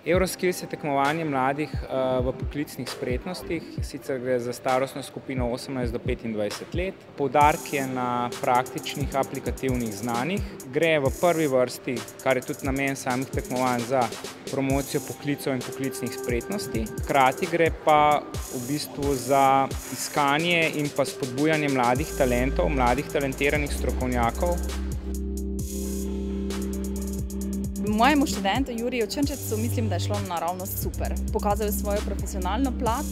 Euroskills je tekmovanje mladih v poklicnih spretnostih, sicer gre za starostno skupino 18 do 25 let. Poudarek je na praktičnih aplikativnih znanjih. Gre v prvi vrsti, kar je tudi namen samih tekmovanj, za promocijo poklicov in poklicnih spretnosti. Hkrati gre pa v bistvu za iskanje in pa spodbujanje mladih talentov, mladih talentiranih strokovnjakov. Mojemu študentu Juriju Črnčecu mislim, da je šlo naravnost super. Pokazal je svojo profesionalno plat,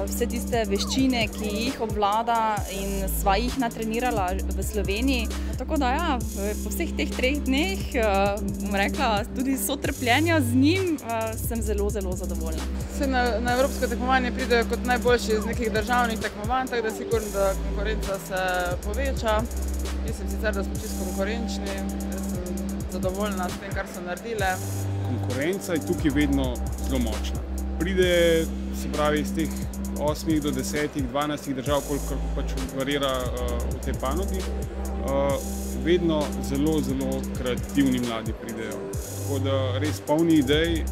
vse tiste veščine, ki jih obvlada in sva jih natrenirala v Sloveniji. Tako da ja, po vseh teh 3 dneh, bom rekla, tudi sotrpljenja z njim, sem zelo zadovoljna. Na evropsko tekmovanje pridejo kot najboljši iz nekih državnih tekmovanj, tako da sigurno, da konkurenca se poveča. Mislim sicer, da smo čisto konkurenčni. Zadovoljna s tem, kar so naredile. Konkurenca je tukaj vedno zelo močna. Pride, se pravi, iz teh 8 do 10, 12 držav, koliko pač varira v tej panogi, vedno zelo kreativni mladi pridejo. Tako da res polni idej,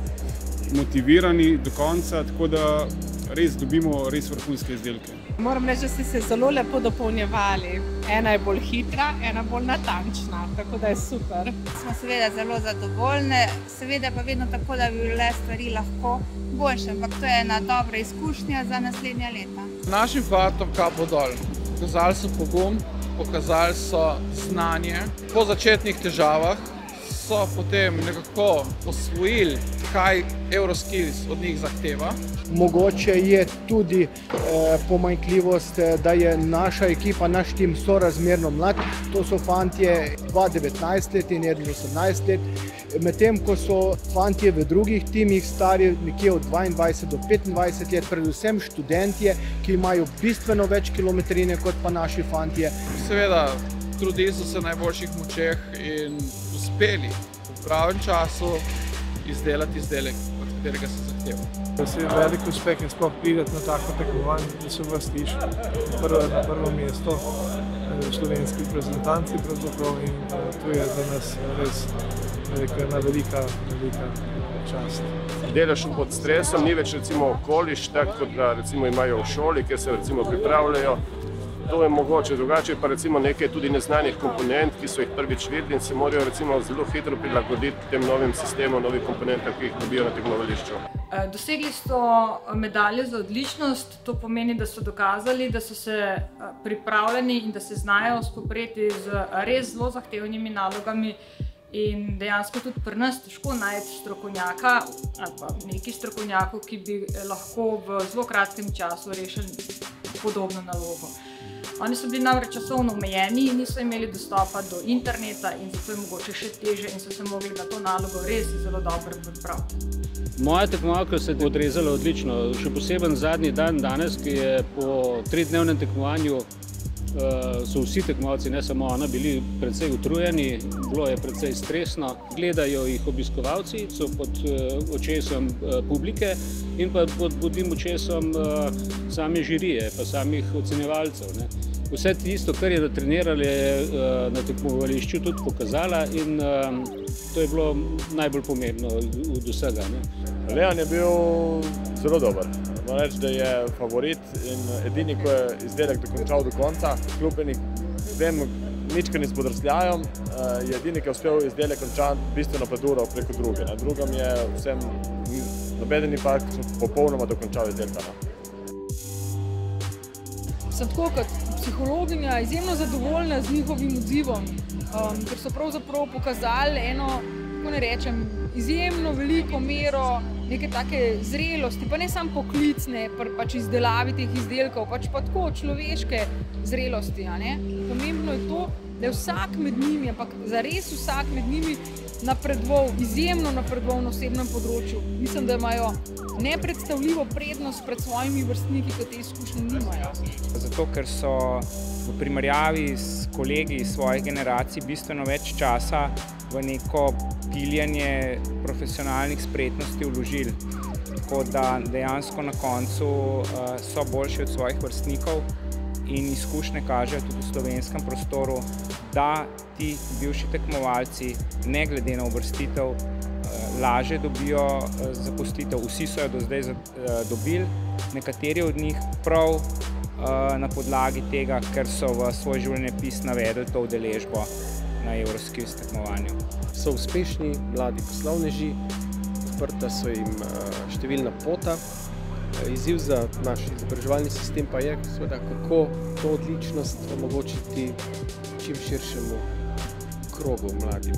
motivirani do konca, tako da res dobimo res vrhunske izdelke. Moram reči, da ste se zelo lepo dopolnjevali. Ena je bolj hitra, ena bolj natančna, tako da je super. Smo seveda zelo zadovoljne, seveda pa vedno tako, da bi bile stvari lahko boljše, ampak to je ena dobra izkušnja za naslednja leta. Našim fantom kapo dol. Pokazali so pogum, pokazali so znanje. Po začetnih težavah so potem nekako osvojili, kaj Euroskills od njih zahteva. Mogoče je tudi pomanjkljivost, da je naša ekipa, naš tim sorazmerno mlad. To so fantje 19 let in 18 let, medtem ko so fantje v drugih timih stari nekje od 22 do 25 let, predvsem študentje, ki imajo bistveno več kilometrine kot pa naši fantje. Seveda, trudili so se v najboljših močeh in uspeli v pravem času izdelati izdelek, od katerega se zahteva. Se je velik uspeh in sploh priti na tako tekmovanje, da se uvrstiš na prvo mesto slovenski reprezentanci pravzaprav, in to je za nas res ena velika čast. Delaš pod stresom, ni več recimo okoliš, tako kot ga recimo imajo v šoli, kjer se recimo pripravljajo. To je mogoče, drugače pa recimo nekaj tudi neznanih komponent, ki so jih prvič videli in se morajo recimo zelo hitro prilagoditi tem novim sistemom, novih komponentam, ki jih dobijo na tekmovališču. Dosegli so medalje za odličnost, to pomeni, da so dokazali, da so se pripravljeni in da se znajo spopreti z res zelo zahtevnimi nalogami. In dejansko tudi pri nas težko najti strokovnjaka ali pa nekaj strokovnjakov, ki bi lahko v zelo kratkem času rešili podobno nalogo. Oni so bili namreč časovno omejeni in niso imeli dostopa do interneta in zato je mogoče še težje in so se mogli na to nalogo res zelo dobro pripraviti. Moja tekmovalka se je odrezala odlično, še poseben zadnji dan danes, ki je po 3-dnevnem tekmovanju so vsi tekmovalci, ne samo ona, bili precej utrujeni, bilo je precej stresno. Gledajo jih obiskovalci, so pod očesom publike in pa pod tim očesom same žirije, pa samih ocenjevalcev. Vse tisto, kar je natrenirala, je na tekmovališču tudi pokazala in to je bilo najbolj pomembno od vsega. Leon je bil zelo dober. Moram reči, da je favorit in edini, ko je izdelek dokončal do konca. Kljub enim mičkani spodrsljajem, je edini, ki je uspel izdelek končati bistveno pred uro preko druge. Na drugem je vsem nobeden pa popolnoma dokončal izdelka. Sem tako kot psihologinja izjemno zadovoljna z njihovim odzivom, ker so pravzaprav pokazali eno, kako ne rečem, izjemno veliko mero neke take zrelosti, pa ne samo poklicne, pač izdelavi teh izdelkov, pač pa tako človeške zrelosti. Pomembno je to, da je vsak med njimi, ampak zares vsak med njimi napredoval, izjemno napredoval na osebnem področju. Mislim, da imajo nepredstavljivo prednost pred svojimi vrstniki, ki te izkušnje nimajo. Zato, ker so v primerjavi s kolegi iz svojih generacij bistveno več časa v neko piljenje profesionalnih spretnosti vložili. Tako da dejansko na koncu so boljši od svojih vrstnikov in izkušnje kažejo tudi v slovenskem prostoru, da ti bivši tekmovalci, ne glede na uvrstitev, lažje dobijo zaposlitev. Vsi so jo do zdaj dobili, nekateri od njih prav na podlagi tega, ker so v svoj življenjepis navedli to udeležbo na Euroskills tekmovanju. So uspešni mladi poslovneži, odprta so jim številna pota. Izziv za naš izobraževalni sistem pa je, seveda, kako to odličnost omogočiti čim širšemu krogu mladim.